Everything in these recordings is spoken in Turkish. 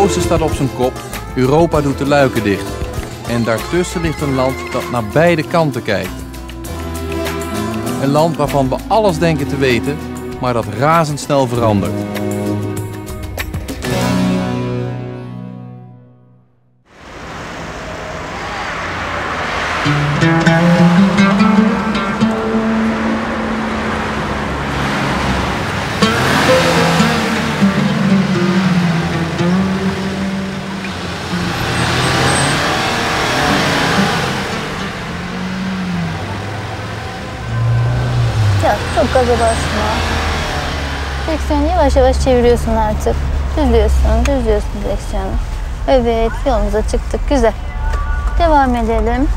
Midden-Oosten staat op zijn kop, Europa doet de luiken dicht. En daartussen ligt een land dat naar beide kanten kijkt. Een land waarvan we alles denken te weten, maar dat razendsnel verandert. Çok gaza basma. Direksiyonu yavaş yavaş çeviriyorsun artık. Düzlüyorsun direksiyonu. Evet, yolumuza çıktık. Güzel. Devam edelim.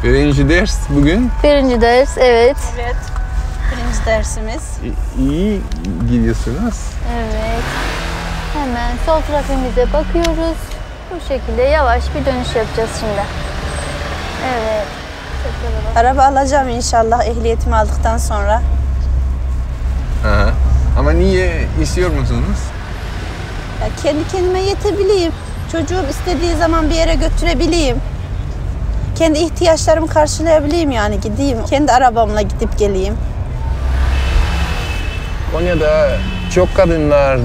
Birinci ders bugün. Birinci ders, evet. Evet. Birinci dersimiz. İyi gidiyorsunuz. Evet. Hemen sol trafiğimize bakıyoruz. Bu şekilde yavaş bir dönüş yapacağız şimdi. Evet. Araba alacağım inşallah ehliyetimi aldıktan sonra. Aha. Ama niye istiyor musunuz? Ya kendi kendime yetebileyim. Çocuğum istediği zaman bir yere götürebileyim. Kendi ihtiyaçlarımı karşılayabileyim yani gideyim. Kendi arabamla gidip geleyim. Konya'da çok kadınlar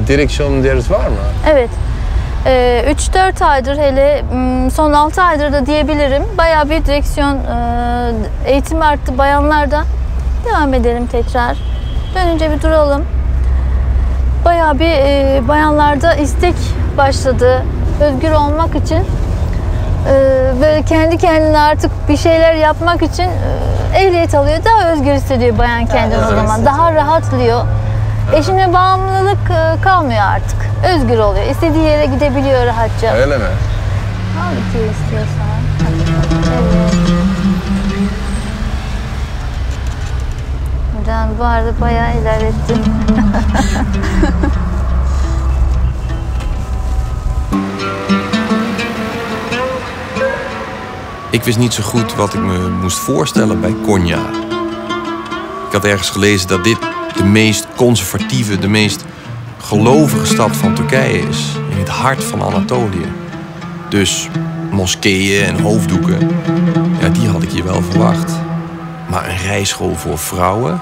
direksiyon dersi var mı? Evet. 3-4 aydır hele son 6 aydır da diyebilirim. Bayağı bir direksiyon eğitimi arttı bayanlarda. Devam edelim tekrar. Dönünce bir duralım. Bayağı bir bayanlarda istek başladı. Özgür olmak için. Böyle kendi kendine artık bir şeyler yapmak için ehliyet alıyor. Daha özgür hissediyor bayan kendini o zaman. Daha rahatlıyor. Eşine bağımlılık kalmıyor artık. Özgür oluyor. İstediği yere gidebiliyor rahatça. Öyle mi? Al iki istiyorsan. Evet. Can bu arada bayağı ilerletti. Ik wist niet zo goed wat ik me moest voorstellen bij Konya. Ik had ergens gelezen dat dit de meest conservatieve, de meest gelovige stad van Turkije is. In het hart van Anatolië. Dus moskeeën en hoofddoeken, ja, die had ik hier wel verwacht. Maar een rijschool voor vrouwen?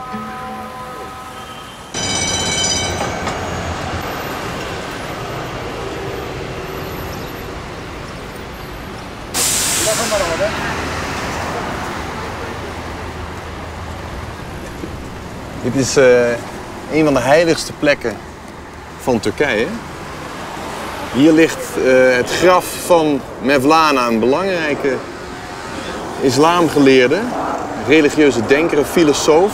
Dit is een van de heiligste plekken van Turkije. Hier ligt het graf van Mevlana, een belangrijke islamgeleerde, religieuze denker, filosoof,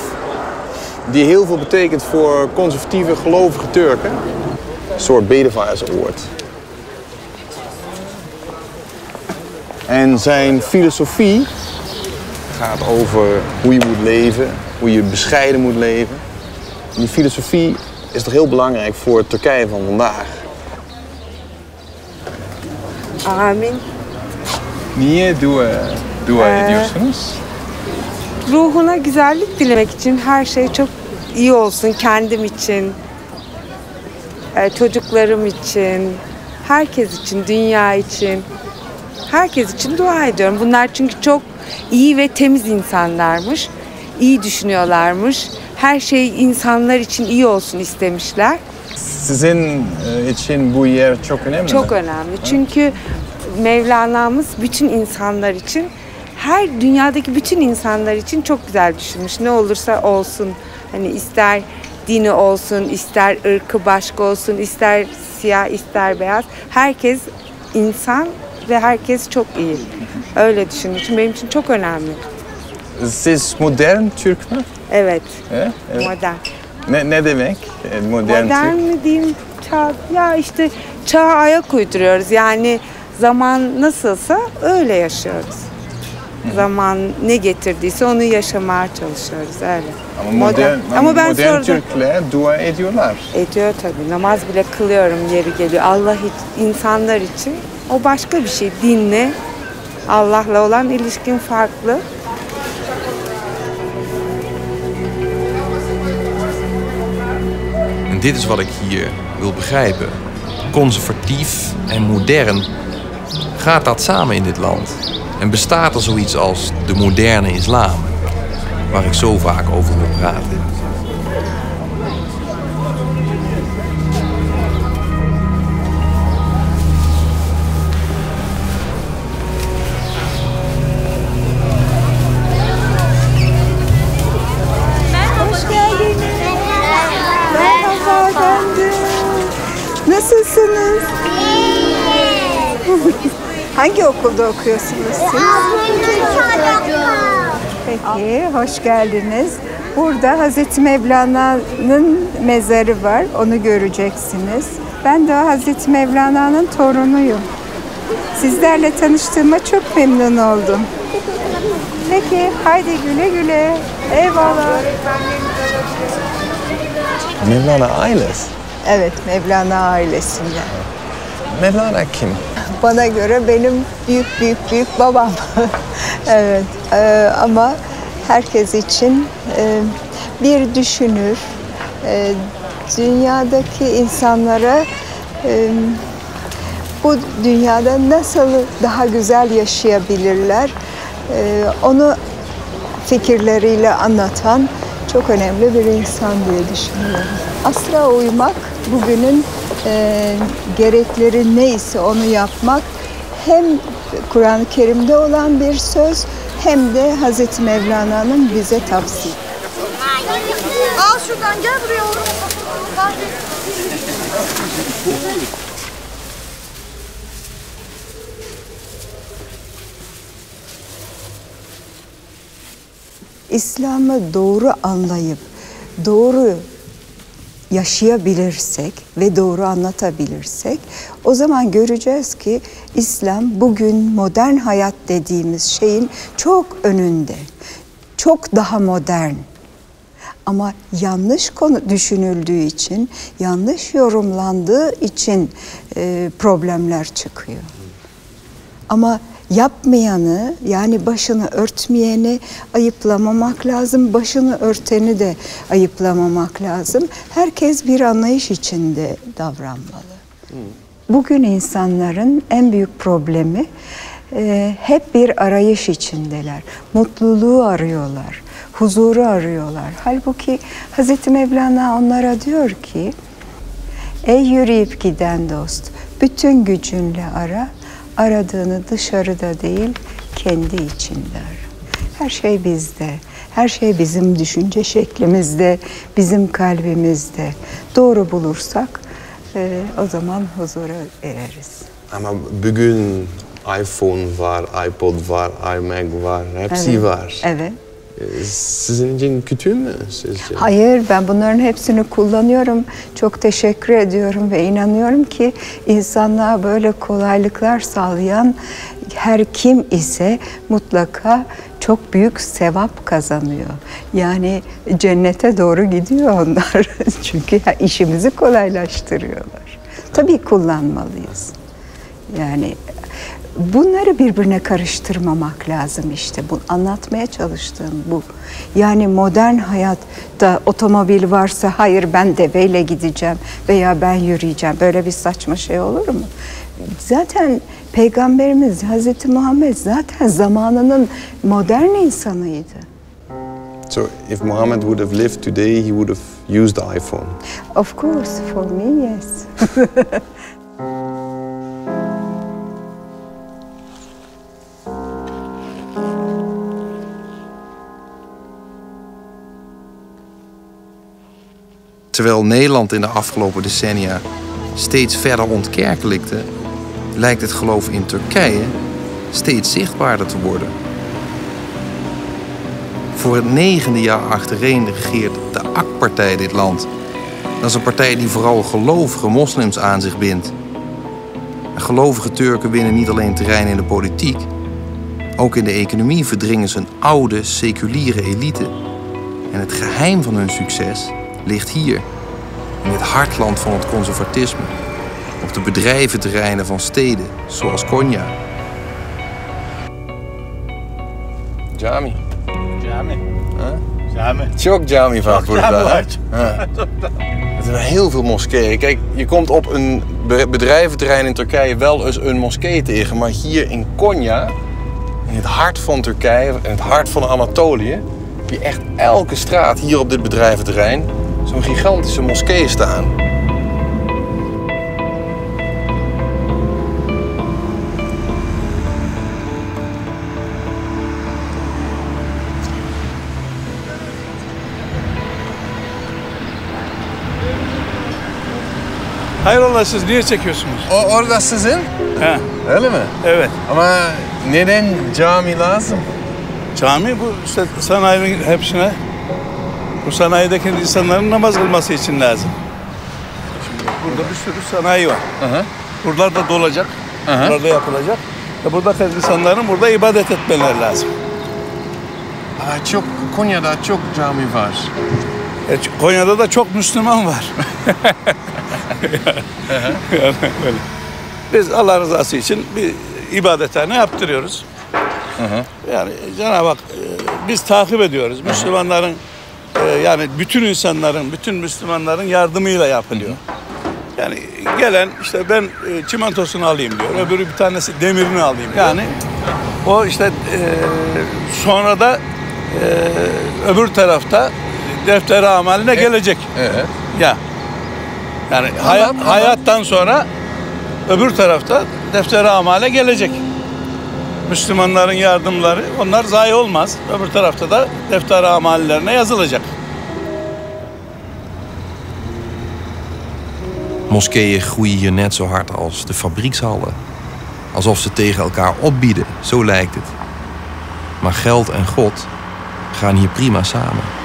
die heel veel betekent voor conservatieve, gelovige Turken. Een soort bedevaartsoord. En zijn filosofie gaat over hoe je moet leven, hoe je bescheiden moet leven. En die filosofie is toch heel belangrijk voor Turkije van vandaag. Amin. Niye dua ediyorsunuz? Ruhuna güzellik dilemek için, her şey çok iyi olsun kendim için, çocuklarım için, herkes için, dünya için, herkes için dua ediyorum. Bunlar çünkü çok iyi ve temiz insanlarmış, iyi düşünüyorlarmış. Her şey insanlar için iyi olsun istemişler. Sizin için bu yer çok önemli Çok mi? önemli. Çünkü Mevlana'mız bütün insanlar için, her dünyadaki bütün insanlar için çok güzel düşünmüş. Ne olursa olsun, hani ister dini olsun, ister ırkı başka olsun, ister siyah, ister beyaz. Herkes insan ve herkes çok iyi. Öyle düşündüğüm için benim için çok önemli. Siz modern Türk mü? Evet, Evet. modern. Ne demek modern Modern Türk? mi diyeyim, çağ, ya işte çağa ayak uyduruyoruz. Yani zaman nasılsa öyle yaşıyoruz. Zaman ne getirdiyse onu yaşamaya çalışıyoruz öyle. Ama modern Türkler dua ediyorlar. Ediyor tabii. Namaz bile kılıyorum yeri geliyor. Allah insanlar için o başka bir şey. Dinle, Allah'la olan ilişkin farklı. En dit is wat ik hier wil begrijpen. conservatief en modern, gaat dat samen in dit land? En bestaat er zoiets als de moderne islam, waar ik zo vaak over wil praten? Nasılsınız? Hangi okulda okuyorsunuz siz? Peki, hoş geldiniz. Burada Hazreti Mevlana'nın mezarı var, onu göreceksiniz. Ben de o Hazreti Mevlana'nın torunuyum. Sizlerle tanıştığıma çok memnun oldum. Peki, haydi güle güle. Eyvallah. Mevlana ailesi. Evet, Mevlana ailesinden. Mevlana kim? Bana göre benim büyük babam. Evet, ama herkes için bir düşünür. Dünyadaki insanlara bu dünyada nasıl daha güzel yaşayabilirler, onu fikirleriyle anlatan çok önemli bir insan diye düşünüyorum. Asra uymak, bugünün gerekleri neyse onu yapmak hem Kur'an-ı Kerim'de olan bir söz hem de Hazreti Mevlana'nın bize tavsiye. Al şuradan gel buraya oğlum. İslam'ı doğru anlayıp, doğru yaşayabilirsek ve doğru anlatabilirsek o zaman göreceğiz ki İslam bugün modern hayat dediğimiz şeyin çok önünde. Çok daha modern. Ama yanlış konu düşünüldüğü için, yanlış yorumlandığı için problemler çıkıyor. Ama yapmayanı, yani başını örtmeyeni ayıplamamak lazım, başını örteni de ayıplamamak lazım. Herkes bir anlayış içinde davranmalı. Bugün insanların en büyük problemi hep bir arayış içindeler. Mutluluğu arıyorlar, huzuru arıyorlar. Halbuki Hazreti Mevlana onlara diyor ki, ey yürüyüp giden dost, bütün gücünle ara, aradığını dışarıda değil, kendi içinde ara. Her şey bizde, her şey bizim düşünce şeklimizde, bizim kalbimizde. Doğru bulursak o zaman huzura ereriz. Ama bugün iPhone var, iPod var, iMac var, hepsi var. Evet. Sizin için kötü mü sizce? Hayır, ben bunların hepsini kullanıyorum. Çok teşekkür ediyorum ve inanıyorum ki insanlığa böyle kolaylıklar sağlayan her kim ise mutlaka çok büyük sevap kazanıyor. Yani cennete doğru gidiyor onlar. Çünkü işimizi kolaylaştırıyorlar. Tabii kullanmalıyız. Yani bunları birbirine karıştırmamak lazım işte. Bu anlatmaya çalıştığım bu. Yani modern hayatta otomobil varsa hayır ben deveyle gideceğim veya ben yürüyeceğim. Böyle bir saçma şey olur mu? Zaten Peygamberimiz Hazreti Muhammed zaten zamanının modern insanıydı. So if Muhammad would have lived today, he would have used the iPhone. Of course, for me, yes. Terwijl Nederland in de afgelopen decennia steeds verder ontkerkelijkte, lijkt het geloof in Turkije steeds zichtbaarder te worden. Voor het 9e jaar achtereen regeert de AK-partij dit land. Dat is een partij die vooral gelovige moslims aan zich bindt. En gelovige Turken winnen niet alleen terrein in de politiek. Ook in de economie verdringen ze een oude, seculiere elite. En het geheim van hun succes ligt hier, in het hartland van het conservatisme. Op de bedrijventerreinen van steden, zoals Konya. Cami. Cami. Huh? Cami. Çok cami var Çok burada. cami var. Ha. Er zijn heel veel moskeeën. Kijk, je komt op een bedrijventerrein in Turkije wel eens een moskee tegen. Maar hier in Konya, in het hart van Turkije, in het hart van Anatolië, heb je echt elke straat hier op dit bedrijventerrein zo'n gigantische moskee staan. Hayrola siz niye çekiyorsunuz? Orada sizin? He. Öyle mi? Evet. Ama neden cami lazım? Cami bu işte sanayinin hepsine, bu sanayideki insanların namaz kılması için lazım. Şimdi burada bir sürü sanayi var. Aha. Buralar da dolacak, Aha. buralarda yapılacak. Ve buradaki insanların burada ibadet etmeleri lazım. Konya'da çok cami var. Konya'da da çok Müslüman var. Yani böyle. Biz Allah rızası için bir ibadethane yaptırıyoruz. Yani Cenab-ı Hak biz takip ediyoruz. Müslümanların yani bütün insanların, bütün Müslümanların yardımıyla yapılıyor. Yani gelen işte ben çimentosunu alayım diyor. Öbürü bir tanesi demirini alayım. Yani o işte sonra da öbür tarafta defter-i amaline gelecek. Evet. Ya. Yani hayattan sonra öbür tarafta defter-i amale gelecek. Müslümanların yardımları onlar zayi olmaz. Öbür tarafta da defter-i amallerine yazılacak. Moskeeën groeien hier net zo hard als de fabriekshallen. Alsof ze tegen elkaar opbieden, zo lijkt het. Maar geld en God gaan hier prima samen.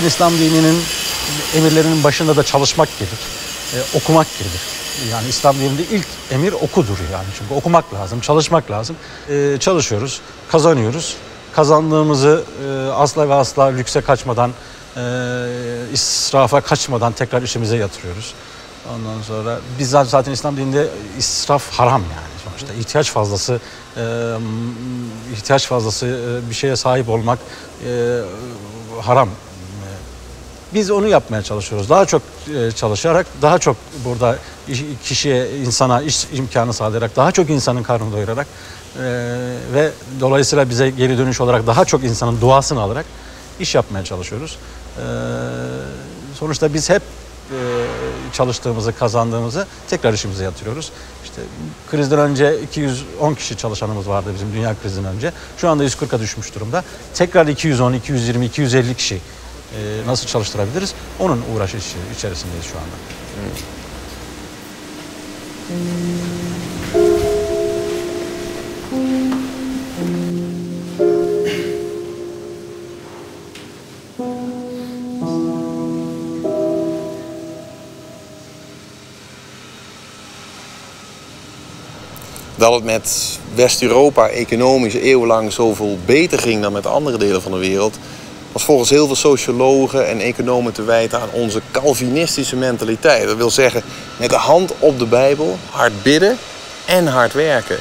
İslam dininin emirlerinin başında da çalışmak gelir, okumak gelir. Yani İslam dininde ilk emir okudur yani. Çünkü okumak lazım, çalışmak lazım. Çalışıyoruz, kazanıyoruz. Kazandığımızı asla ve asla lükse kaçmadan, israfa kaçmadan tekrar işimize yatırıyoruz. Ondan sonra biz zaten İslam dininde israf haram yani sonuçta. İhtiyaç fazlası bir şeye sahip olmak haram. Biz onu yapmaya çalışıyoruz. Daha çok çalışarak, daha çok burada kişiye, insana iş imkanı sağlayarak, daha çok insanın karnını doyurarak ve dolayısıyla bize geri dönüş olarak daha çok insanın duasını alarak iş yapmaya çalışıyoruz. Sonuçta biz hep çalıştığımızı, kazandığımızı tekrar işimize yatırıyoruz. İşte krizden önce 210 kişi çalışanımız vardı bizim dünya krizinden önce. Şu anda 140'a düşmüş durumda. Tekrar 210, 220, 250 kişi nasıl çalıştırabiliriz? Onun uğraşı içerisindeyiz şu anda. Dat het met West-Europa economisch eeuwenlang zoveel beter ging dan met andere delen van de wereld, was volgens heel veel sociologen en economen te wijten aan onze Calvinistische mentaliteit. Dat wil zeggen, met de hand op de Bijbel, hard bidden en hard werken.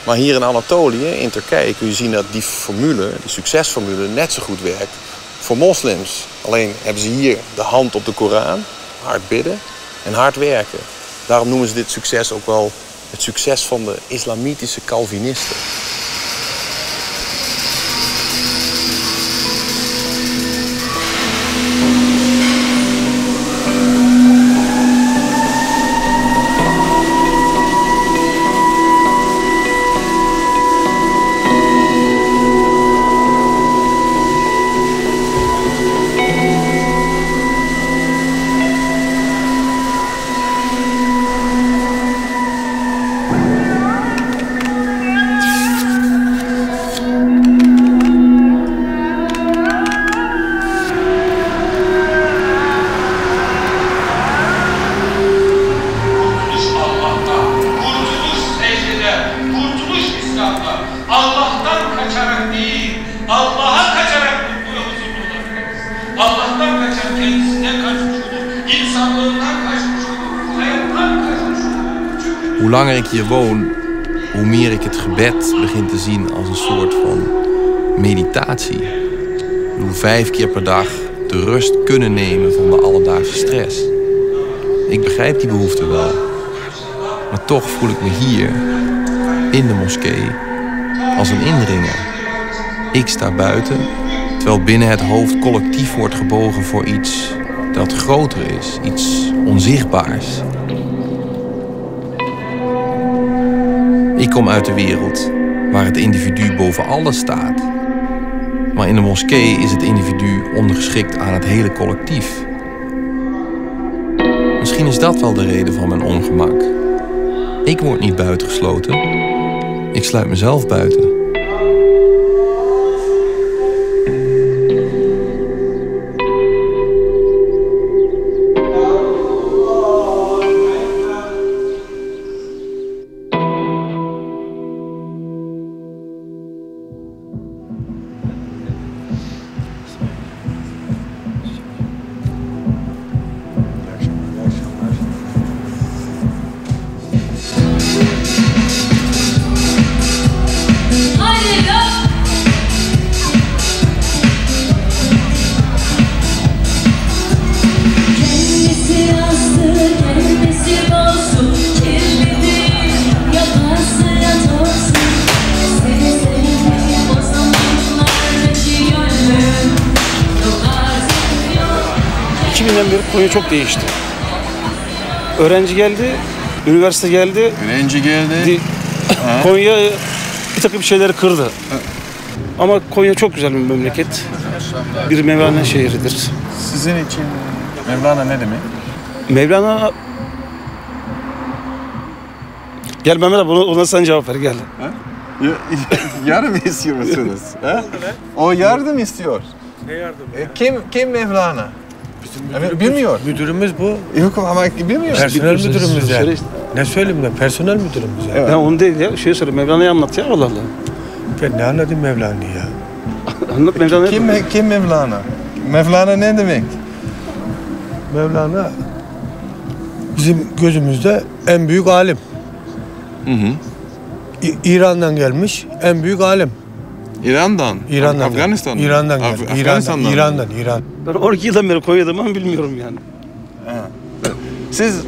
Maar hier in Anatolië, in Turkije, kun je zien dat die formule, die succesformule, net zo goed werkt voor moslims. Alleen hebben ze hier de hand op de Koran, hard bidden en hard werken. Daarom noemen ze dit succes ook wel het succes van de islamitische Calvinisten. Hoe langer ik hier woon, hoe meer ik het gebed begin te zien als een soort van meditatie. Ik bedoel, 5 keer per dag de rust kunnen nemen van de alledaagse stress. Ik begrijp die behoefte wel. Maar toch voel ik me hier, in de moskee, als een indringer. Ik sta buiten, terwijl binnen het hoofd collectief wordt gebogen voor iets dat groter is, iets onzichtbaars. Ik kom uit de wereld waar het individu boven alles staat. Maar in de moskee is het individu ondergeschikt aan het hele collectief. Misschien is dat wel de reden van mijn ongemak. Ik word niet buitengesloten. Ik sluit mezelf buiten. Beri Konya çok değişti. Öğrenci geldi, üniversite geldi. Öğrenci geldi. Konya bir takım şeyleri kırdı. Ama Konya çok güzel bir memleket. Bir Mevlana şehridir. Sizin için Mevlana ne demek? Mevlana... Gel Mehmet abi, ona sen cevap ver, gel. Yardım istiyor musunuz? O yardım istiyor. Ne yardım? Kim Mevlana? Bilmiyor. Müdürümüz bu. Yok ama bilmiyor. Personel müdürümüz yani. Ne söyleyeyim ben? Personel müdürümüz yani. Evet. Ben onu değil ya. Söyle Mevlana'yı anlat ya, Allah Allah. Ben ne anladım Mevlana'yı ya? Anlat Mevlana'yı. Kim Mevlana? Mevlana ne demek? Mevlana bizim gözümüzde en büyük alim. İran'dan gelmiş en büyük alim. İran'dan? Afganistan'dan. İran'dan. Ben 12 yıldan beri Konya'dayım ama bilmiyorum yani. Siz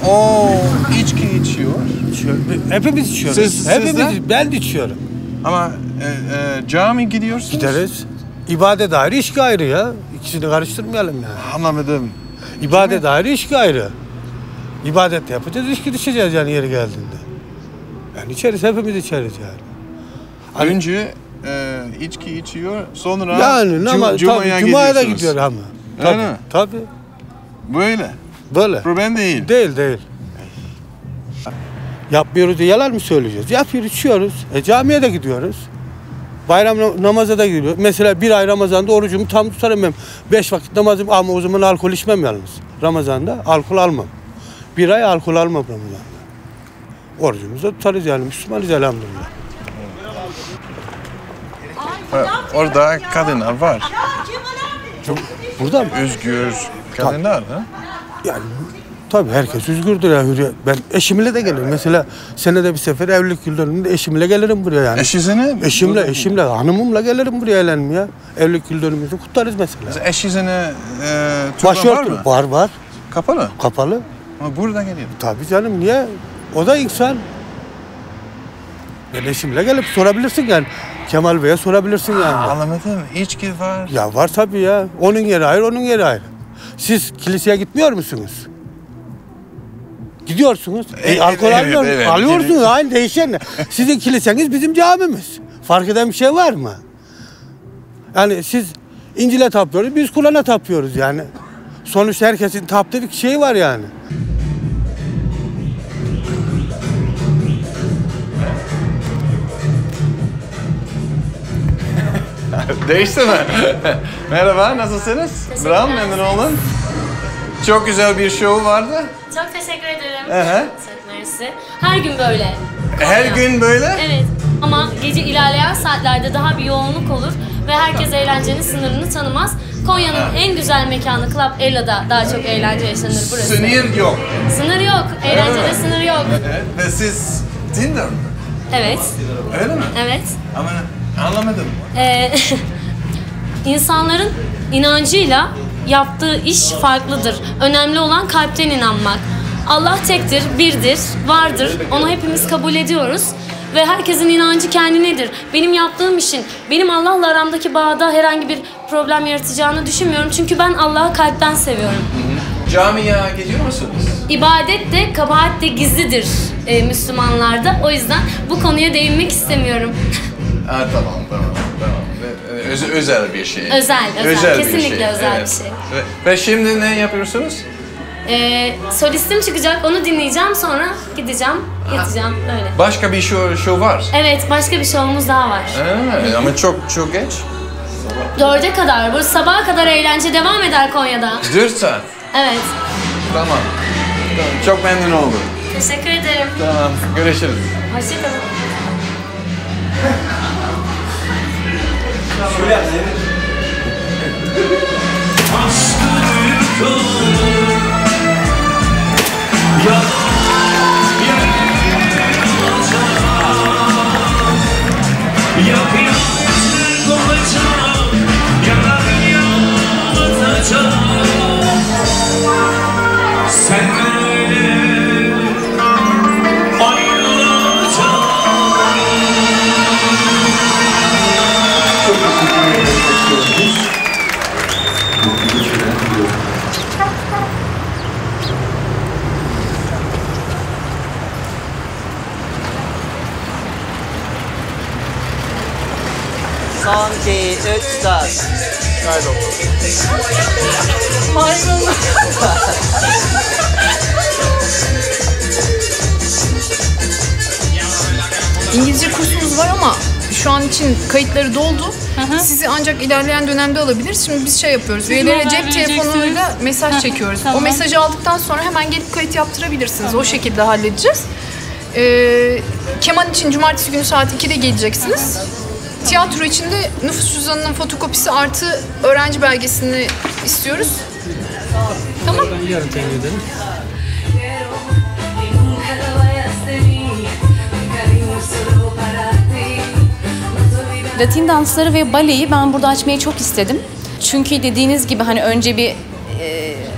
o içki içiyor. Hepimiz içiyoruz. Ben de içiyorum. Ama cami gidiyorsunuz. Gideriz. İbadet ayrı, içki ayrı ya. İkisini karıştırmayalım yani. Anlamadım. İbadet ayrı, içki ayrı. İbadet de yapacağız, içki içeceğiz yani yeri geldiğinde. Yani içeriz, hepimiz içeriz yani. Önce içki içiyor, sonra yani Cuma'ya da gidiyor ama. Tabii. Böyle. Problem değil. Değil. Yapmıyoruz diye yalan mı söyleyeceğiz? Yapıyoruz, içiyoruz. Camiye de gidiyoruz. Bayram namaza da gidiyoruz. Mesela bir ay Ramazan'da orucumu tam tutarım ben. 5 vakit namazım ama o zaman alkol içmem yalnız. Ramazan'da alkol almam. Bir ay alkol almam Ramazan'da. Orucumuzu da tutarız yani. Müslümanız elhamdülillah. Orada kadınlar var. Burada mı? Özgür kadınlar ha? Yani tabii herkes özgürdür ya, hürriyet. Ben eşimle de gelirim. Mesela senede bir sefer evlilik yıl dönümünde eşimle gelirim buraya yani. Eşimle, hanımımla gelirim buraya eğlenmeye ya. Evlilik yıl dönümümüzü kutlarız mesela. Eşinize turba var mı? Var. Kapalı? Kapalı. Ama burada geliyor. Tabii canım, niye? O da insan. Ben eşimle gelip sorabilirsin yani. Kemal Bey'e sorabilirsin yani. Anlamadım. İçki var. Ya var tabii ya. Onun yeri ayrı, onun yeri ayrı. Siz kiliseye gitmiyor musunuz? Gidiyorsunuz. Alkol almıyor musunuz? Alıyorsunuz. Aynı değişen ne? Sizin kiliseniz bizim camimiz. Fark eden bir şey var mı? Yani siz İncil'e tapıyoruz, biz Kur'an'a tapıyoruz yani. Sonuçta herkesin taptığı bir şey var yani. Değişti mi? Merhaba, nasılsınız? Bravo, memnun oldum. Çok güzel bir show vardı. Çok teşekkür ederim. Çok mersi. Her gün böyle. Her gün böyle? Evet. Ama gece ilerleyen saatlerde daha bir yoğunluk olur ve herkes eğlencenin sınırını tanımaz. Konya'nın en güzel mekanı Club Ella'da daha çok eğlence yaşanır burası. Sınır yok. Sınır yok. Eğlencede sınır yok. Ve siz Tinder mı? Evet. Öyle mi? Evet. Ama anlamadım. İnsanların inancıyla yaptığı iş farklıdır. Önemli olan kalpten inanmak. Allah tektir, birdir, vardır. Onu hepimiz kabul ediyoruz. Ve herkesin inancı kendinedir. Benim yaptığım işin, benim Allah'la aramdaki bağda herhangi bir problem yaratacağını düşünmüyorum. Çünkü ben Allah'ı kalpten seviyorum. Camiye gidiyor musunuz? İbadet de, kabahat de gizlidir Müslümanlarda. O yüzden bu konuya değinmek istemiyorum. Tamam. Özel bir şey. Özel. Kesinlikle bir şey. özel bir şey. Ve şimdi ne yapıyorsunuz? Solistim çıkacak, onu dinleyeceğim, sonra gideceğim, yatacağım, öyle. Başka bir show var. Evet, başka bir şovumuz daha var. Ama çok geç. 4'e kadar, bu sabaha kadar eğlence devam eder Konya'da. 4 saat. Evet. Tamam. Çok memnun oldum. Teşekkür ederim. Tamam, görüşürüz. Hoşçakalın. Şöyle yap. Son 2, 3, 4. Maymun. İngilizce kursumuz var ama şu an için kayıtları doldu. Sizi ancak ilerleyen dönemde alabiliriz. Şimdi biz şey yapıyoruz. Üyelere cep telefonuyla mesaj çekiyoruz. O mesajı aldıktan sonra hemen gelip kayıt yaptırabilirsiniz. O şekilde halledeceğiz. Keman için cumartesi günü saat 2'de geleceksiniz. Tiyatro için de nüfus cüzdanının fotokopisi artı öğrenci belgesini istiyoruz. Tamam. Ben yarın temin edelim. Latin dansları ve baleyi ben burada açmayı çok istedim. Çünkü dediğiniz gibi hani önce bir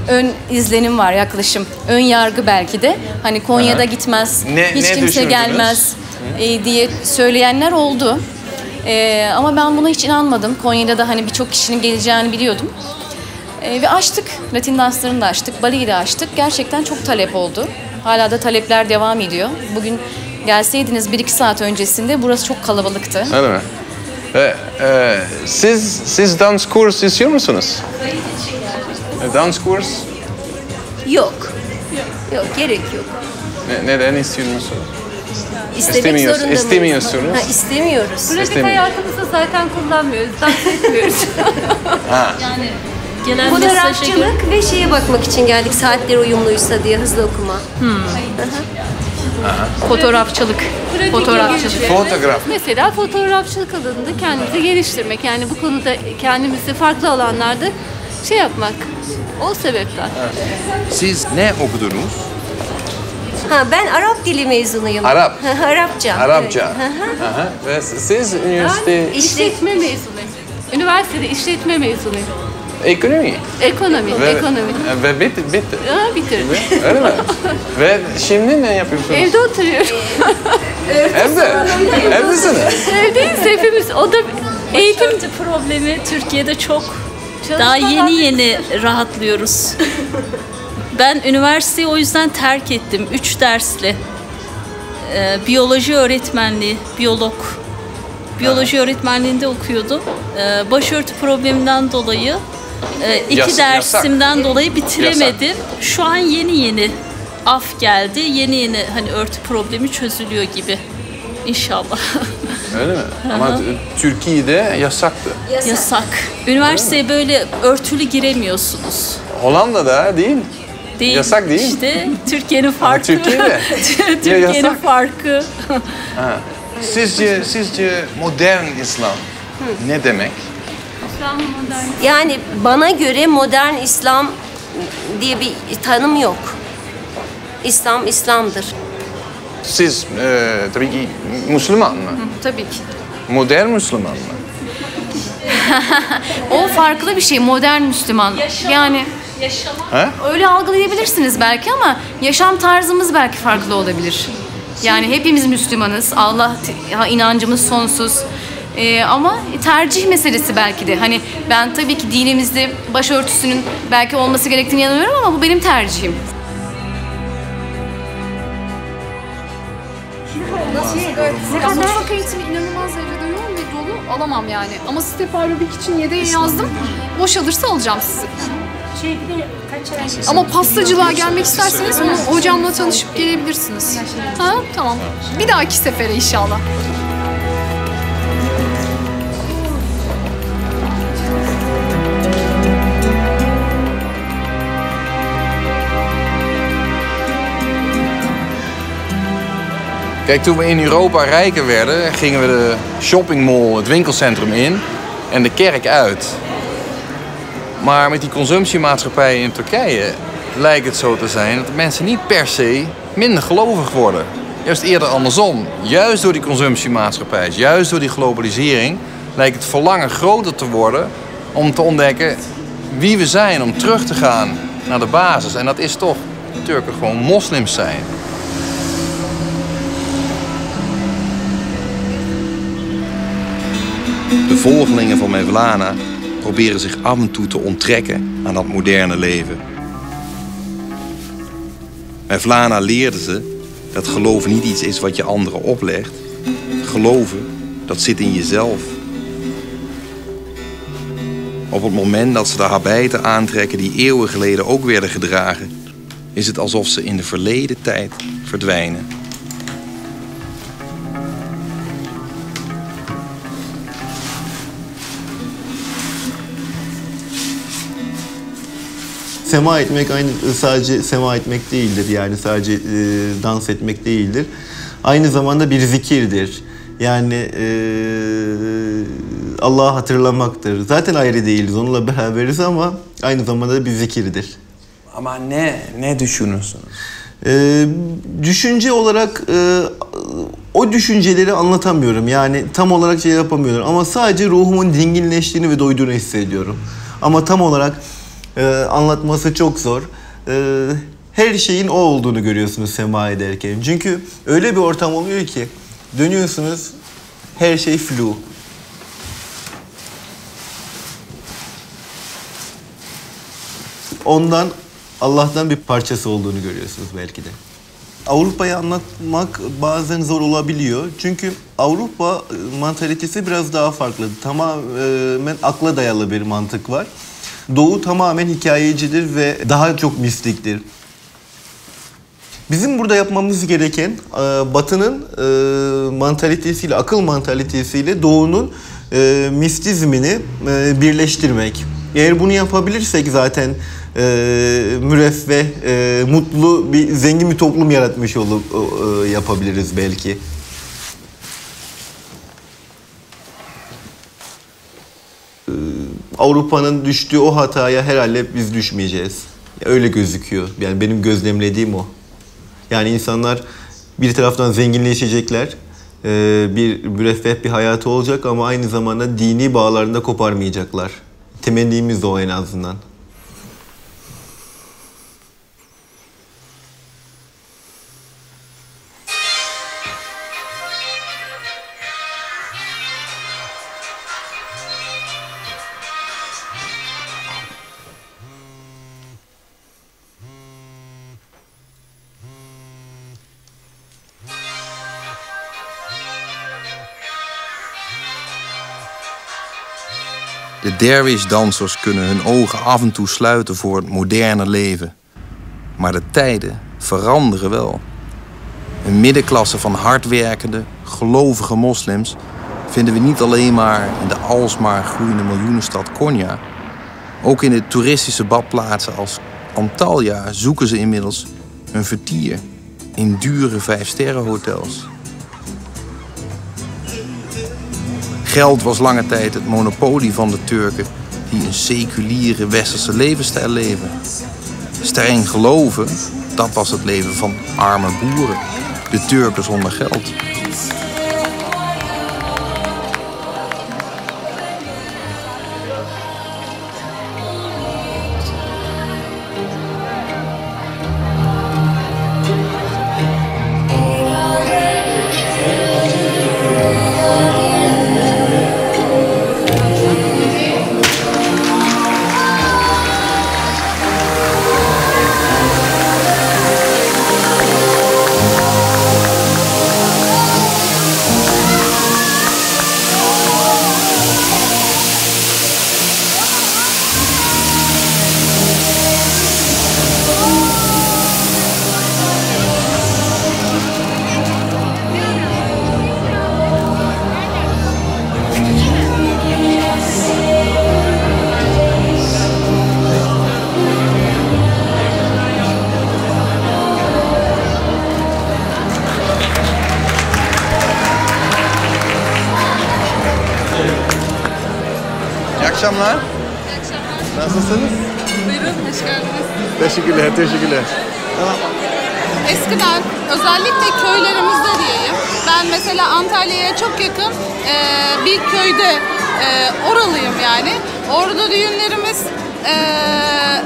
ön izlenim var, yaklaşım, ön yargı belki de. Hani Konya'da gitmez, hiç kimse gelmez diye söyleyenler oldu. Ama ben buna hiç inanmadım. Konya'da da hani birçok kişinin geleceğini biliyordum. Ve açtık, Latin danslarını da açtık, baleyi de açtık. Gerçekten çok talep oldu. Hala da talepler devam ediyor. Bugün gelseydiniz 1-2 saat öncesinde burası çok kalabalıktı. Öyle mi? Siz dans kursu istiyor musunuz? Dans kurs? Yok. Yok, gerek yok. Neden istiyor musunuz? İstemek zorunda mıyız? İstemiyorsunuz. İstemiyoruz. Pratik hayatımızda zaten kullanmıyoruz, dans etmiyoruz. Yani gelen fotoğrafçılık ve şeye bakmak için geldik, saatler uyumluysa diye, hızlı okuma. Fotoğrafçılık. Fotoğraf. Mesela fotoğrafçılık alanında kendimizi geliştirmek. Yani bu konuda kendimizi farklı alanlarda şey yapmak. O sebepten. Siz ne okudunuz? Ben Arap dili mezunuyum. Arap? Arapça. Arapça. Ve siz üniversite... İşletme mezunuyum. Üniversitede işletme mezunuyum. Ekonomi. Ekonomi. Ve bitti. Bitirdim. Öyle mi? Ve şimdi ne yapıyorsunuz? Evde oturuyorum. Evdesiniz? Evdeyiz hepimiz. O da eğitim problemi Türkiye'de çok. Daha yeni rahatlıyoruz. Ben üniversiteyi o yüzden terk ettim. 3 dersli. Biyoloji öğretmenliği, biyoloji öğretmenliğinde okuyordum. Başörtü probleminden dolayı 2 dersimden dolayı bitiremedim. Yasak. Şu an yeni af geldi. Yeni hani örtü problemi çözülüyor gibi. İnşallah. Öyle mi? Ama Türkiye'de yasaktı. Yasak. Üniversiteye böyle örtülü giremiyorsunuz. Hollanda'da değil. Yasak değil. İşte Türkiye'nin farkı. Türkiye'de. Türkiye'nin farkı. Sizce modern İslam ne demek? Yani bana göre modern İslam diye bir tanım yok. İslam, İslam'dır. siz tabii ki Müslüman mı? Tabii ki. Modern Müslüman mı? O farklı bir şey, modern Müslüman. Yani öyle algılayabilirsiniz belki ama yaşam tarzımız belki farklı olabilir. Yani hepimiz Müslümanız, Allah'a inancımız sonsuz. Ama tercih meselesi belki de. Hani ben tabii ki dinimizde başörtüsünün belki olması gerektiğini inanıyorum ama bu benim tercihim. Mutfak eğitimi inanılmaz derecede yoğun ve dolu, alamam yani. Ama step aerobik için yedeğe yazdım. Boşalırsa alacağım sizi. Ama pastacılığa gelmek isterseniz hocamla tanışıp gelebilirsiniz. Ha, tamam. Bir dahaki sefere inşallah. Kijk, toen we in Europa rijker werden, gingen we de shoppingmall, het winkelcentrum in en de kerk uit. Maar met die consumptiemaatschappijen in Turkije lijkt het zo te zijn dat de mensen niet per se minder gelovig worden. Juist eerder andersom. Juist door die consumptiemaatschappij, juist door die globalisering, lijkt het verlangen groter te worden om te ontdekken wie we zijn, om terug te gaan naar de basis. En dat is toch Turken gewoon moslims zijn. De volgelingen van Mevlana proberen zich af en toe te onttrekken aan dat moderne leven. Mevlana leerde ze dat geloven niet iets is wat je anderen oplegt. Geloven, dat zit in jezelf. Op het moment dat ze de habijten aantrekken die eeuwen geleden ook werden gedragen, is het alsof ze in de verleden tijd verdwijnen. Sema etmek sadece sema etmek değildir. Yani sadece dans etmek değildir. Aynı zamanda bir zikirdir. Yani Allah'ı hatırlamaktır. Zaten ayrı değiliz, onunla beraberiz ama aynı zamanda bir zikirdir. Ama ne düşünüyorsunuz? Düşünce olarak o düşünceleri anlatamıyorum. Yani tam olarak şey yapamıyorum ama sadece ruhumun dinginleştiğini ve doyduğunu hissediyorum. Ama tam olarak anlatması çok zor. Her şeyin o olduğunu görüyorsunuz sema ederken. Çünkü öyle bir ortam oluyor ki dönüyorsunuz, her şey flu. Ondan, Allah'tan bir parçası olduğunu görüyorsunuz belki de. Avrupa'yı anlatmak bazen zor olabiliyor. Çünkü Avrupa mantalitesi biraz daha farklı. Tamamen akla dayalı bir mantık var. Doğu tamamen hikayecidir ve daha çok mistiktir. Bizim burada yapmamız gereken Batı'nın mantalitesiyle, akıl mantalitesiyle Doğu'nun mistizmini birleştirmek. Eğer bunu yapabilirsek zaten müreffeh, mutlu, zengin bir toplum yaratmış yapabiliriz belki. Avrupa'nın düştüğü o hataya herhalde biz düşmeyeceğiz. Öyle gözüküyor. Yani benim gözlemlediğim o. Yani insanlar bir taraftan zenginleşecekler, bir müreffeh bir hayatı olacak ama aynı zamanda dini bağlarını da koparmayacaklar. Temennimiz de o en azından. De derwish-dansers kunnen hun ogen af en toe sluiten voor het moderne leven. Maar de tijden veranderen wel. Een middenklasse van hardwerkende, gelovige moslims vinden we niet alleen maar in de alsmaar groeiende miljoenenstad Konya. Ook in de toeristische badplaatsen als Antalya zoeken ze inmiddels hun vertier in dure 5-sterrenhotels. Geld was lange tijd het monopolie van de Turken die een seculiere westerse levensstijl leven. Streng geloven, dat was het leven van arme boeren. de Turken zonder geld. İyi akşamlar. Nasılsınız? Buyurun, hoş geldiniz. Teşekkürler. Tamam. Eskiden özellikle köylerimizde diyeyim. Ben mesela Antalya'ya çok yakın bir köyde oralıyım yani. Orada düğünlerimiz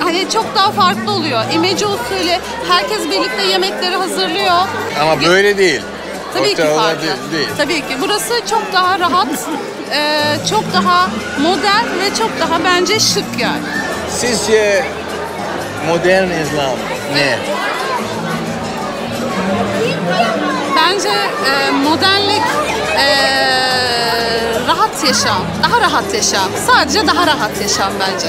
hani çok daha farklı oluyor. İmece usulü herkes birlikte yemekleri hazırlıyor. Ama böyle değil. Tabii ki farklı. Değil. Tabii ki. Burası çok daha rahat, çok daha modern ve çok daha bence şık yani. Sizce modern İslam ne? Bence modernlik rahat yaşam, daha rahat yaşam. Sadece daha rahat yaşam bence.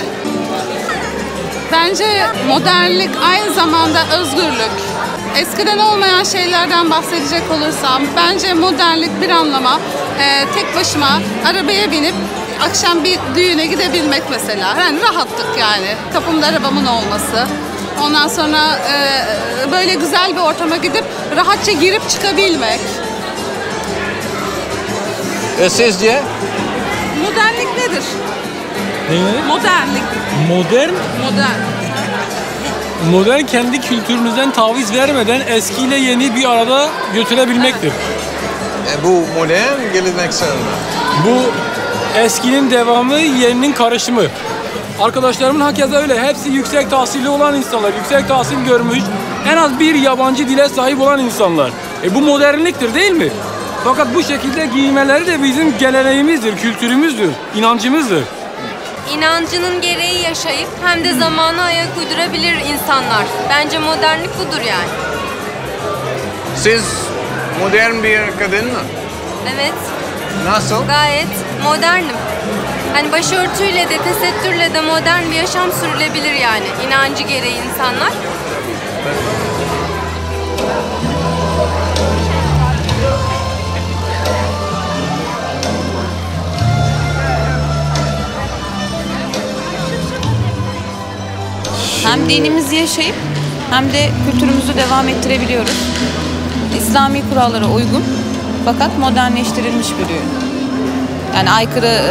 Bence modernlik aynı zamanda özgürlük. Eskiden olmayan şeylerden bahsedecek olursam bence modernlik bir anlama tek başıma arabaya binip akşam bir düğüne gidebilmek mesela. Yani rahatlık yani. Kapımda arabamın olması. Ondan sonra böyle güzel bir ortama gidip rahatça girip çıkabilmek. Sizce? Modernlik nedir? Ne? Modernlik. Modern? Modern. Modern kendi kültürümüzden taviz vermeden eskiyle yeni bir arada götürebilmektir. Bu modern, geleneksel mi? Bu eskinin devamı, yeninin karışımı. Arkadaşlarımın hakeza öyle. Hepsi yüksek tahsilli olan insanlar, yüksek tahsil görmüş, en az bir yabancı dile sahip olan insanlar. Bu modernliktir değil mi? Fakat bu şekilde giymeleri de bizim geleneğimizdir, kültürümüzdür, inancımızdır. İnancının gereği yaşayıp hem de zamana ayak uydurabilir insanlar. Bence modernlik budur yani. Siz modern bir kadın mı? Evet. Nasıl? Gayet modernim. Hani başörtüyle de tesettürle de modern bir yaşam sürülebilir yani. İnancı gereği insanlar. Hem dinimizi yaşayıp hem de kültürümüzü devam ettirebiliyoruz. İslami kurallara uygun fakat modernleştirilmiş bir düğün. Yani aykırı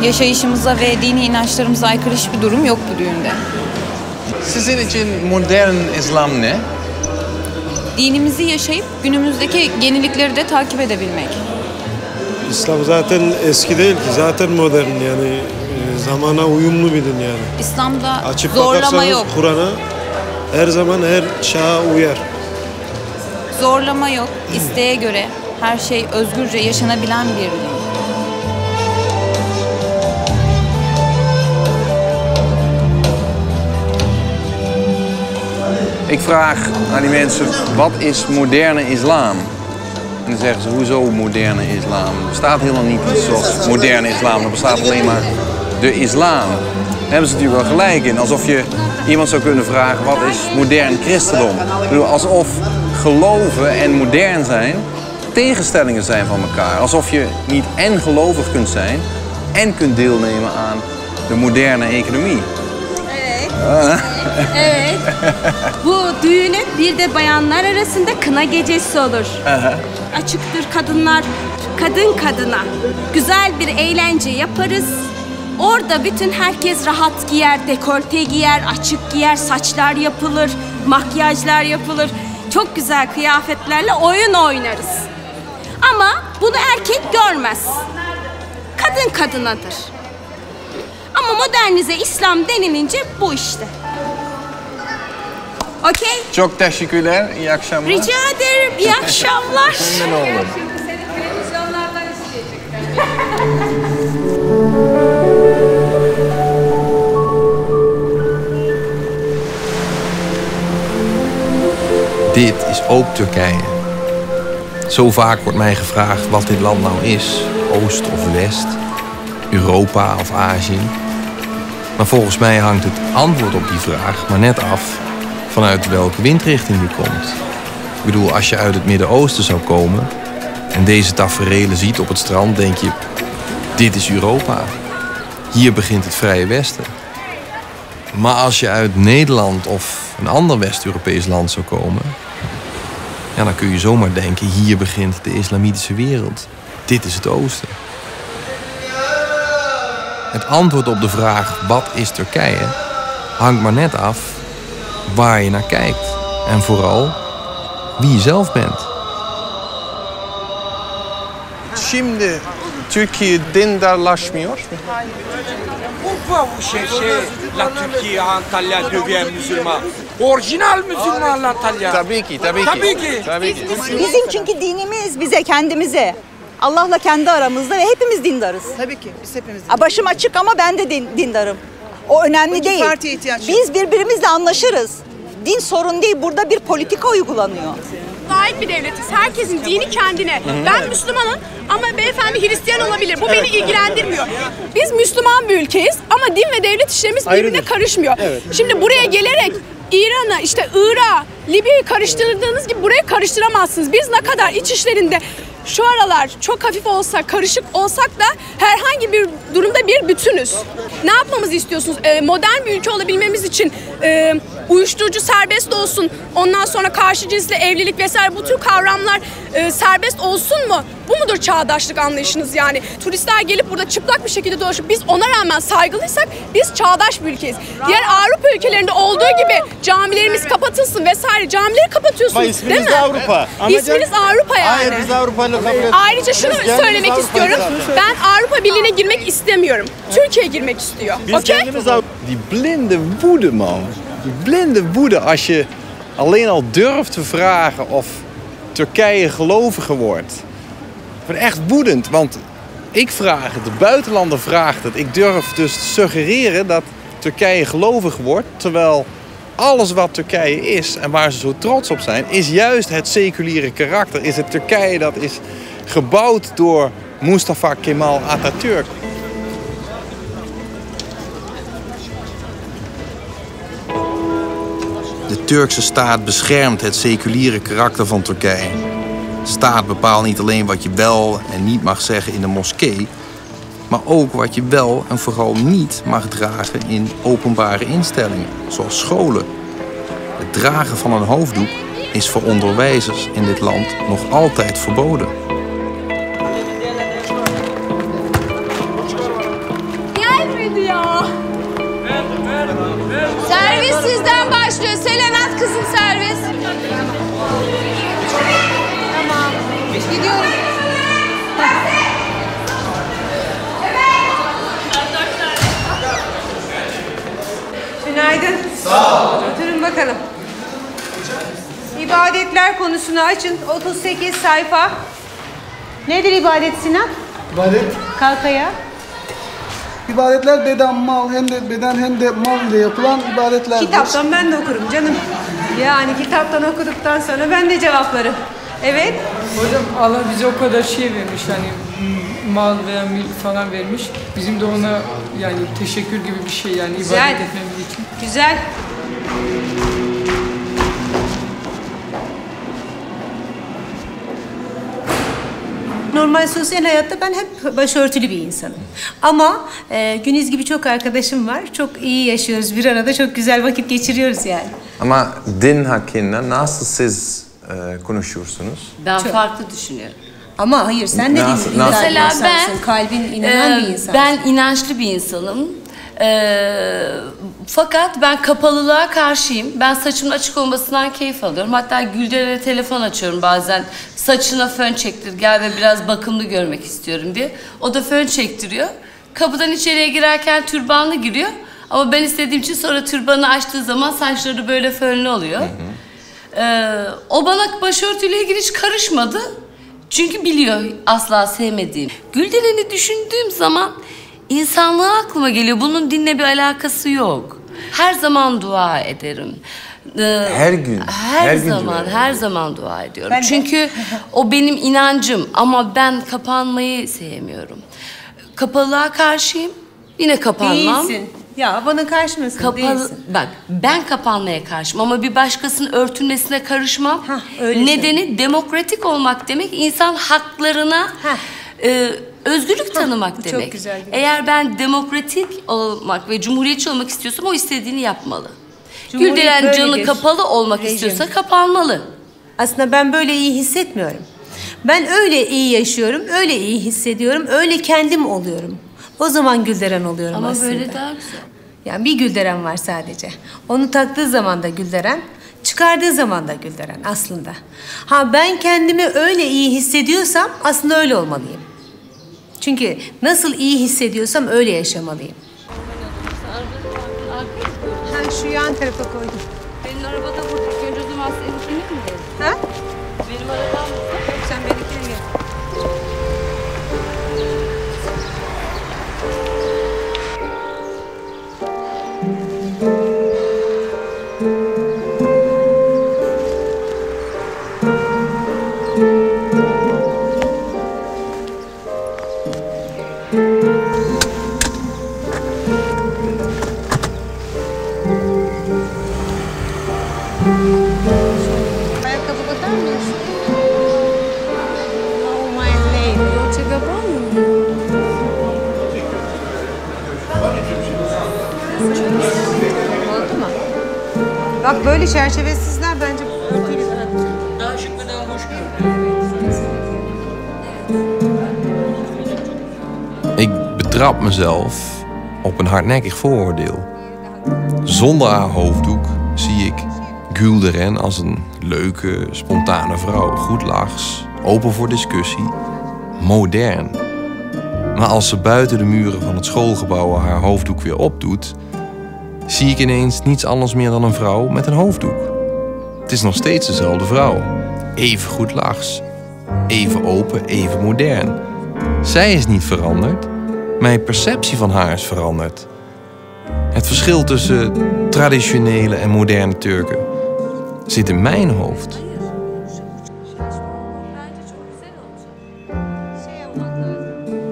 yaşayışımıza ve dini inançlarımıza aykırı hiçbir durum yok bu düğünde. Sizin için modern İslam ne? Dinimizi yaşayıp günümüzdeki yenilikleri de takip edebilmek. İslam zaten eski değil ki, zaten modern yani zamana uyumlu bir din yani. İslam'da açıp zorlama yok. Kur'an'a her zaman her çağa uyar. Zorlama yok. İsteğe göre her şey özgürce yaşanabilen bir din. Ik vraag aan die mensen, wat is moderne islam? En dan zeggen ze, hoezo moderne islam? Er bestaat helemaal niet iets zoals moderne islam. Er bestaat alleen maar de islam. Daar hebben ze natuurlijk wel gelijk in. Alsof je iemand zou kunnen vragen, wat is modern christendom? Ik bedoel, alsof geloven en modern zijn tegenstellingen zijn van elkaar. Alsof je niet en gelovig kunt zijn en kunt deelnemen aan de moderne economie. Evet. Bu düğünün bir de bayanlar arasında kına gecesi olur. Açıktır kadınlar, kadın kadına. Güzel bir eğlence yaparız. Orada bütün herkes rahat giyer, dekolte giyer, açık giyer, saçlar yapılır, makyajlar yapılır. çok güzel kıyafetlerle oyun oynarız. Ama bunu erkek görmez. Kadın kadınadır. Ama modernize İslam denilince bu işte. Okey? Çok teşekkürler. İyi akşamlar. Rica ederim. İyi akşamlar. Memnun oldum. Dit is ook Turkije. Zo vaak wordt mij gevraagd wat dit land nou is. Oost of West, Europa of Azië. Maar volgens mij hangt het antwoord op die vraag maar net af vanuit welke windrichting je komt. Ik bedoel, als je uit het Midden-Oosten zou komen en deze taferelen ziet op het strand, denk je, dit is Europa. Hier begint het Vrije Westen. Maar als je uit Nederland of een ander West-Europees land zou komen, ja, dan kun je zomaar denken, hier begint de islamitische wereld. Dit is het Oosten. Het antwoord op de vraag, wat is Turkije, hangt maar net af waar je naar kijkt. En vooral wie je zelf bent. Şimdi Türkiye dindarlaşmıyor. Pourquoi vous cherchez la Türkiye, Antalya devient musulman? Orijinal Müslüman Antalya. Tabii ki. Tabii ki. Bizim çünkü dinimiz bize, kendimize. Allah'la kendi aramızda ve hepimiz dindarız. Tabii ki biz hepimiz dindarız. Başım açık ama ben de dindarım. O önemli değil. Partiye ihtiyaç yok. Biz birbirimizle anlaşırız. Din sorun değil, burada bir politika uygulanıyor. Ait bir devletiz. Herkesin dini kendine. Ben Müslümanım ama beyefendi Hristiyan olabilir. Bu beni ilgilendirmiyor. Biz Müslüman bir ülkeyiz ama din ve devlet işlerimiz birbirine karışmıyor. Evet. Şimdi buraya gelerek İran'a, işte Irak'a, Libya'yı karıştırdığınız gibi burayı karıştıramazsınız. Biz ne kadar iç işlerinde şu aralar çok hafif olsak, karışık olsak da herhangi bir durumda bir bütünüz. Ne yapmamızı istiyorsunuz? Modern bir ülke olabilmemiz için uyuşturucu serbest olsun, ondan sonra karşı cinsle evlilik vesaire bu tür kavramlar serbest olsun mu? Bu mudur çağdaşlık anlayışınız yani? Turistler gelip burada çıplak bir şekilde dolaşıp biz ona rağmen saygılıysak biz çağdaş bir ülkeyiz. Diğer Avrupa ülkelerinde olduğu gibi camilerimiz kapatılsın vesaire. Camileri kapatıyorsunuz değil mi? Avrupa. İsminiz Avrupa yani. Hayır, biz Avrupa'yla kabul etmiyoruz. Ayrıca şunu söylemek istiyorum. Ben Avrupa Birliği'ne girmek istemiyorum. Türkiye girmek istiyor. Okey? Die blinde woede, man. Die blinde woede als je alleen al durft te vragen of Turkije geloviger wordt. Ik ben echt woedend, want ik vraag het, de buitenlander vraagt het. Ik durf dus te suggereren dat Turkije gelovig wordt, terwijl alles wat Turkije is en waar ze zo trots op zijn, is juist het seculiere karakter. Is het Turkije dat is gebouwd door Mustafa Kemal Atatürk. De Turkse staat beschermt het seculiere karakter van Turkije. De staat bepaalt niet alleen wat je wel en niet mag zeggen in de moskee, maar ook wat je wel en vooral niet mag dragen in openbare instellingen, zoals scholen. Het dragen van een hoofddoek is voor onderwijzers in dit land nog altijd verboden. Gelmedi ya. Servis sizden başlıyor. Selenat kızım servis. Tamam. Gidiyorum. Günaydın. Sağ ol. Oturun bakalım. İbadetler konusunu açın. 38 sayfa. Nedir ibadet Sinan? İbadet. Kalk ayağa. İbadetler beden, mal hem de beden hem de mal ile yapılan ibadetlerdir. Kitaptan ben de okurum canım. Yani kitaptan okuduktan sonra ben de cevaplarım. Evet. Hocam Allah bize o kadar şey vermiş hani mal veya mülk falan vermiş. Bizim de ona yani teşekkür gibi bir şey yani Güzel. ibadet etmemiz için. Güzel. Normal sosyal hayatta ben hep başörtülü bir insanım. Ama Güniz gibi çok arkadaşım var. Çok iyi yaşıyoruz. Bir arada çok güzel vakit geçiriyoruz yani. Ama din hakkında nasıl siz konuşuyorsunuz? Ben farklı düşünüyorum. Ama hayır sen de dinler Mesela insansın. Kalbin inanan bir insansın. Ben inançlı bir insanım. Fakat ben kapalılığa karşıyım. Ben saçımın açık olmasından keyif alıyorum. Hatta Gülderen'e telefon açıyorum bazen. Saçına fön çektir, gel ve biraz bakımlı görmek istiyorum diye. O da fön çektiriyor. Kapıdan içeriye girerken türbanlı giriyor. Ama ben istediğim için sonra türbanı açtığı zaman saçları böyle fönlü oluyor. O bana başörtüyle ilgili hiç karışmadı. Çünkü biliyor asla sevmediğim. Gülderen'i düşündüğüm zaman insanlığa aklıma geliyor. Bunun dinle bir alakası yok. Her zaman dua ederim. Her gün. Her zaman dua ediyorum. Çünkü o benim inancım ama ben kapanmayı sevmiyorum. Kapalılığa karşıyım. Yine kapanmam. Değilsin. Ya bana karşı mısın? Değilsin. Bak ben kapanmaya karşıyım ama bir başkasının örtülmesine karışmam. Nedeni demokratik olmak demek, insan haklarına özgürlük tanımak demek. Çok güzel. Eğer ben demokratik olmak ve cumhuriyetçi olmak istiyorsam o istediğini yapmalı. Gülden canı kapalı olmak istiyorsa kapanmalı. Aslında ben böyle iyi hissetmiyorum. Ben öyle iyi yaşıyorum, öyle iyi hissediyorum, öyle kendim oluyorum. O zaman Gülderen oluyorum ama aslında. Ama böyle daha güzel. Yani bir Gülderen var sadece. Onu taktığı zaman da Gülderen, çıkardığı zaman da Gülderen aslında. Ha ben kendimi öyle iyi hissediyorsam aslında öyle olmalıyım. Çünkü nasıl iyi hissediyorsam öyle yaşamalıyım. Ha şu yan tarafa koydum. Benim arabada burada. Önce o zaman seninkini mi dedim? Ha? Benim arabam burada. Yok sen benimkine gel. Ayakkabı bakar mısın? Oh my lady. Dolce Gabbana mı? Oldu mu? Bak böyle çerçevesizler bence örtüyle Daha şıkmadan hoş Ik betrap mezelf op een hardnekkig vooroordeel. Zonder haar hoofddoek zie ik Gülderen als een leuke, spontane vrouw. Goedlachs, open voor discussie, modern. Maar als ze buiten de muren van het schoolgebouw haar hoofddoek weer opdoet, zie ik ineens niets anders meer dan een vrouw met een hoofddoek. Het is nog steeds dezelfde vrouw. Even goedlachs, even open, even modern. Zij is niet veranderd, mijn perceptie van haar is veranderd. Het verschil tussen traditionele en moderne Turken zit in mijn hoofd.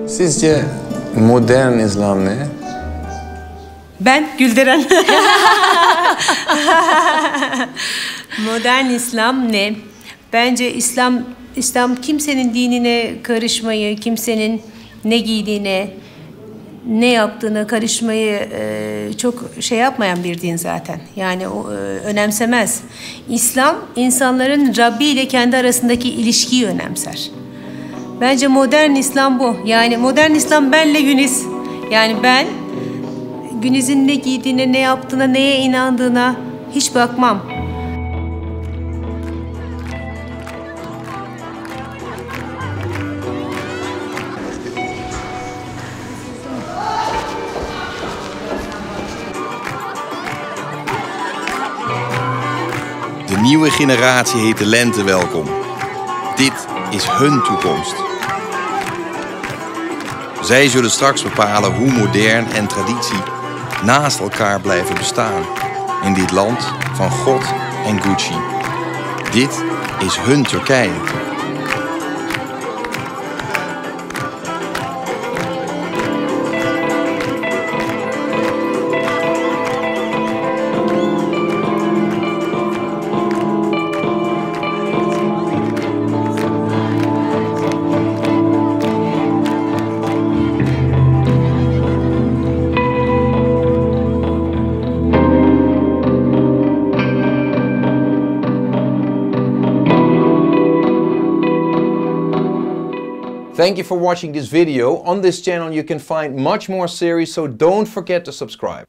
Sizce modern İslam ne? Ben Gülderen. Modern İslam ne? Bence İslam kimsenin dinine karışmayı, kimsenin ne giydiğine, ne yaptığına karışmayı çok şey yapmayan bir din zaten. Yani o önemsemez. İslam insanların Rabbi ile kendi arasındaki ilişkiyi önemser. Bence modern İslam bu. Yani modern İslam benle Güniz. Yani ben Güniz'in ne giydiğine, ne yaptığına, neye inandığına hiç bakmam. De nieuwe generatie heet de lente welkom. Dit is hun toekomst. Zij zullen straks bepalen hoe modern en traditie naast elkaar blijven bestaan in dit land van God en Gucci. Dit is hun Turkije. Thank you for watching this video. On this channel you can find much more series, so don't forget to subscribe.